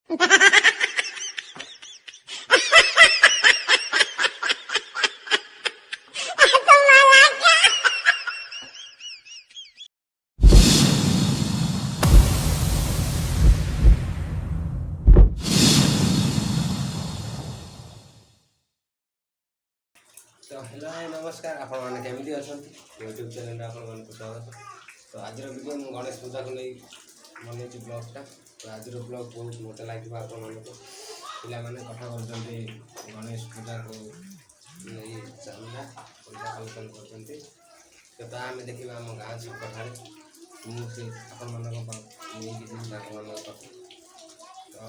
तो हेलो नमस्कार आपण मैंने केमती अच्छा यूट्यूब चैनल आप स्वागत। तो आज वीडियो मुझे गणेश पूजा को नहीं मन ब्लगटा। तो आज ब्लग बहुत मजा लगे आप मैंने कथा कर गणेश पूजा को नहीं चांदा पैसा कलेक्शन कर आम देखा आम गाँ छकठार मुझे आपण नहीं तो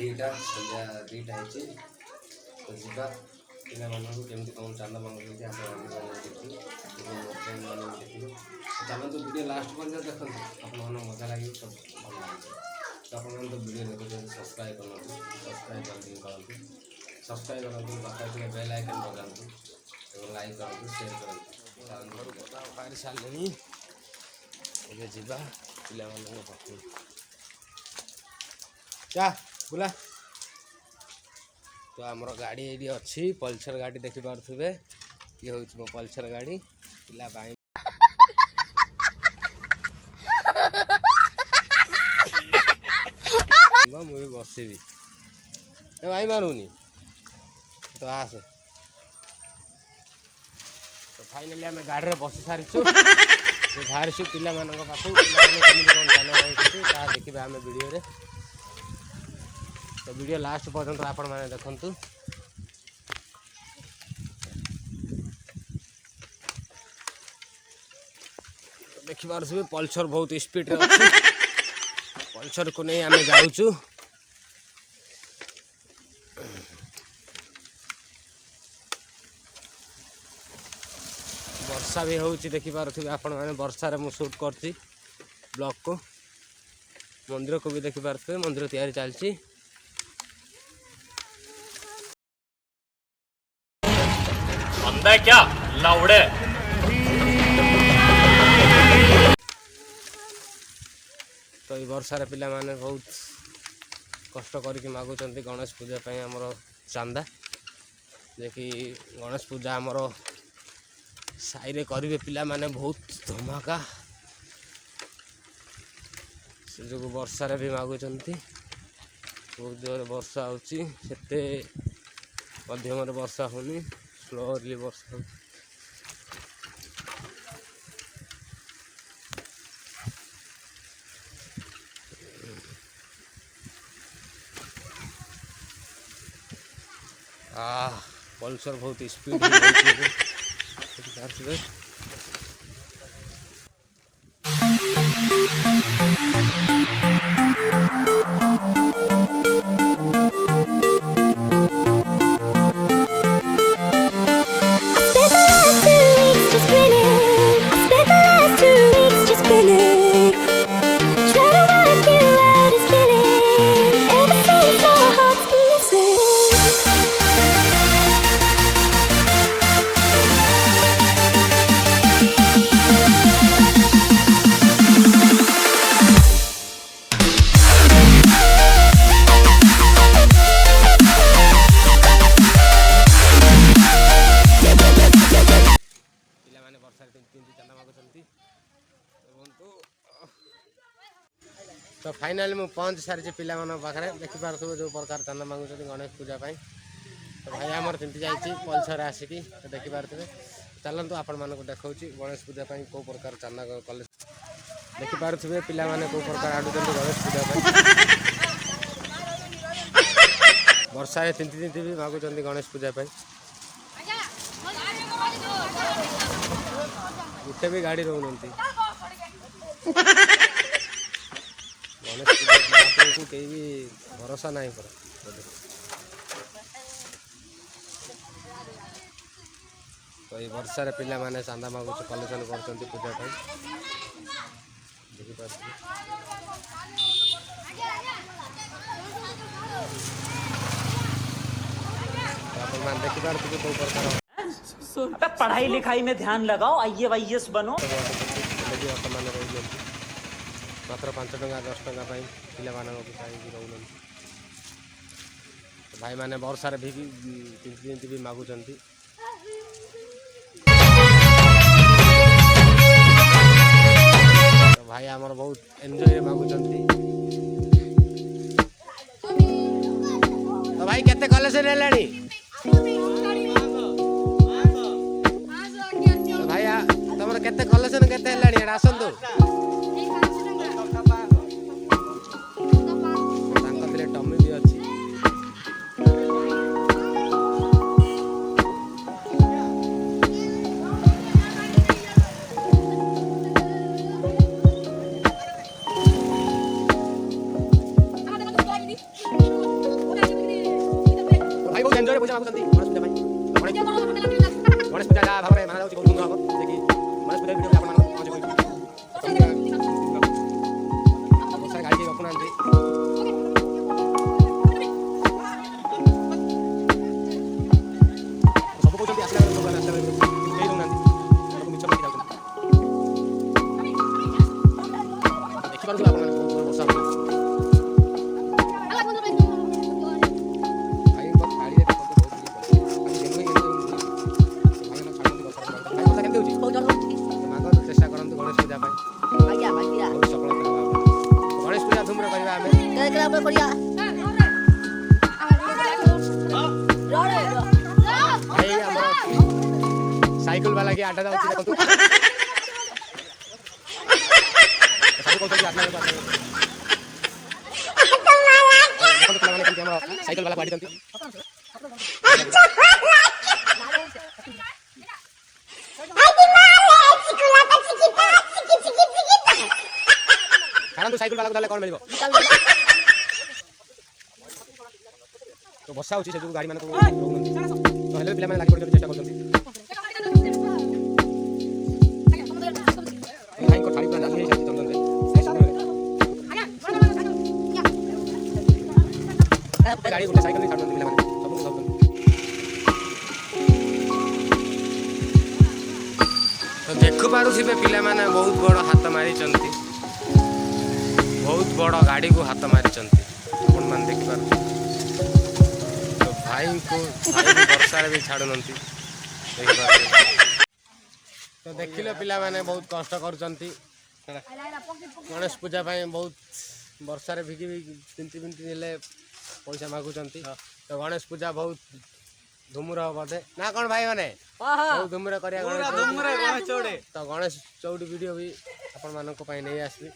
एटा संध्या दुईटा तो जीवा पिला केमती कौन चांदा मांगते देखिए चलते वीडियो लास्ट पर देखते आप मजा लगे सब भल लगे। तो आप तो वीडियो देखते सब्सक्राइब करूँ सब्सक्राइब करूँ पाखे बेल आइकन बजातु लाइक करूँ शेयर करूँ पारि सारे जीवा पिला पाख क्या बुला। तो आमर गाड़ी ये अच्छी पल्सर गाड़ी देखी पारे ये हूँ मो पल्सर गाड़ी पिला मुझे बसबी भाई मारूनी तो आसे। तो फाइनाली आम गाड़ी में बसी सारी बाहर पिला पाखु देखिए आम वीडियो। तो वीडियो लास्ट पर्यंत आपण मैंने देखंतु। देखि पारछे पल्सर बहुत स्पीड रे अछि। पल्सर को नहीं आमे जाउछु। वर्षा भी होउछि देखि पारछे आपण मैंने वर्षा रे मु शूट करछि ब्लॉग को। मंदिर को भी देखि पारछे मंदिर तैयारी चलछि। अंधा क्या लाउड़े। तो ये वर्षार पिला माने बहुत कष्ट करके मागुचंती गणेश पूजा पे हमर चांदा देखि गणेश पूजा हमर साई रे करिवे पिला माने बहुत धमाका से जो वर्षार भी मागुचंती। बहुत जोर वर्षा होची सेते मध्यम वर्षा होनी स्लोली वर्षा। पल्सर बहुत स्पीड तो फाइनाली मुझे पहुँच सारी पिला पाखे देखी पारे जो प्रकार चांदा मांगुं गणेश पूजा पाई। तो भाई आमर चिंती जाइए पल्सर आसिकी तो देखी पारे चलतु आपण मानक देखा गणेश पूजा कौ प्रकार चांदा कले देखी पारे पिला माने कौ प्रकार आडुं गणेश पूजा वर्षा चिंती चिंती भी मागुं गणेश पूजा गुटे भी गाड़ी रोती गणेश पूजा को कहीं भी भरोसा नहीं पर। तो ये वर्षा पिला माने चांदा मागु कलेक्शन कर पूजा देखी पारे पढ़ाई लिखाई में ध्यान लगाओ, IAS बनो। ମାତ୍ର 5 ଟଙ୍କା 10 ଟଙ୍କା ପାଇଁ ପିଲାମାନଙ୍କୁ ଚାହିଁକି ରହୁଛନ୍ତି। ଭାଇମାନେ ବର୍ଷାରେ ଭିଗି ତିନ୍ତି ବି ମାଗୁଛନ୍ତି। ଭାଇ ଆମର ବହୁତ ଏନ୍ଜୟ ମାଗୁଛନ୍ତି। ତ ଭାଇ କେତେ କଲେକ୍ସନ ହେଲାଣି? ଭାଇ ତମର କେତେ କଲେକ୍ସନ କେତେ ହେଲାଣି? ଏଟା ଆସନ୍ତୁ। ତାଙ୍କ ଥିଲେ ଟମି ବି ଅଛି। ଭାଇ ବହୁତ ଏନ୍ଜୟ ପଇସା ମାଗୁଛନ୍ତି ଗଣେଶ ପୂଜା ପାଇଁ। ଗଣେଶ ପୂଜା ଯାହା ଭାବରେ ମାନା ଯାଉଛି ବହୁତ ଧୁମଧାମ ହେବ। ଦେଖି ଗଣେଶ ପୂଜା ଭିଡ଼ିଓ ଆପଣମାନଙ୍କୁ ପହଞ୍ଚିବ। ବହୁତ ସାରା ଗାଡ଼ି ରଖୁନାହାନ୍ତି। ସବୁ କହୁଛନ୍ତି ଆସିଲା ବେଳେ ସବୁ ଆସିଲା ବେଳେ କେହି ରହୁନାହାନ୍ତି। ସବୁ ମିଛ କହିକି ଯାଉଛନ୍ତି। ଦେଖିପାରୁଥିବେ ଆପଣମାନେ ବହୁତ ଜୋର ବର୍ଷା ହେଉଛି। ଚେଷ୍ଟା କରନ୍ତୁ ଗଣେଶ ପୂଜା ପାଇଁ ବହୁତ ସଫଳତା ହେବା। ଗଣେଶ ପୂଜା ଧୁମରେ କରିବା ଆମେ। ଭାଇ ଆମର ସାଇକେଲ ବାଲା କି ଆଡା ଯାଉଛି ଦେଖନ୍ତୁ। ସବୁ କହୁଛନ୍ତି ଆସିଲା ବେଳକୁ ଦେଖନ୍ତୁ ପିଲାମାନେ କେମିତି ଆମର ସାଇକେଲ ବାଲା ବାଡ଼ିଛନ୍ତି। ଛାଡ଼ନ୍ତୁ ସାଇକେଲ ବାଲାକୁ ତାହେଲେ କ'ଣ ମିଳିବ? ତ ବର୍ଷା ହେଉଛି ସେ ଯୋଗୁଁ ଗାଡ଼ି ମାନଙ୍କୁ ରହୁନାହାନ୍ତି। ତ ହେଲେ ପିଲାମାନେ ଲାଗି ପଡ଼ିଛନ୍ତି ଚେଷ୍ଟା କରୁଛନ୍ତି। ଭାଇଙ୍କ ଥାଳି ପୁରା ଡାଲି ହେଇଯାଇଛି ଚନ୍ଦନରେ। ଗାଡ଼ି ଗୋଟେ ସାଇକେଲ ଛାଡ଼ୁଛନ୍ତି ପିଲାମାନେ ସବୁ ଯାଉଛନ୍ତି। ତ ଦେଖିପାରୁଥିବେ ପିଲାମାନେ ବହୁତ ବଡ଼ ହାତ ମାରିଛନ୍ତି। ବହୁତ ବଡ଼ ଗାଡ଼ିକୁ ହାତ ମାରିଛନ୍ତି ଆପଣମାନେ ଦେଖିପାରୁଛନ୍ତି। ତ ଭାଇଙ୍କୁ ବର୍ଷାରେ ବି ଛାଡ଼ୁନାହାନ୍ତି ଦେଖିପାରୁଛନ୍ତି। ତ ଦେଖିଲେ ପିଲାମାନେ ବହୁତ କଷ୍ଟ କରୁଛନ୍ତି। ଗଣେଶ ପୂଜା ପାଇଁ ବହୁତ ବର୍ଷାରେ ଭିଗି ତିନ୍ତି ହେଲେ ପଇସା ମାଗୁଛନ୍ତି। ତ ଗଣେଶ ପୂଜା ବହୁତ ଧୁମୁର ବୋଧେ ନା କ'ଣ ଭାଇ ମାନେ? ବହୁତ ଧୁମୁର କରିବା। ତ ଗଣେଶ ଚଉଠି ଭିଡ଼ିଓ ବି ଆପଣମାନଙ୍କ ପାଇଁ ନେଇ ଆସିବି।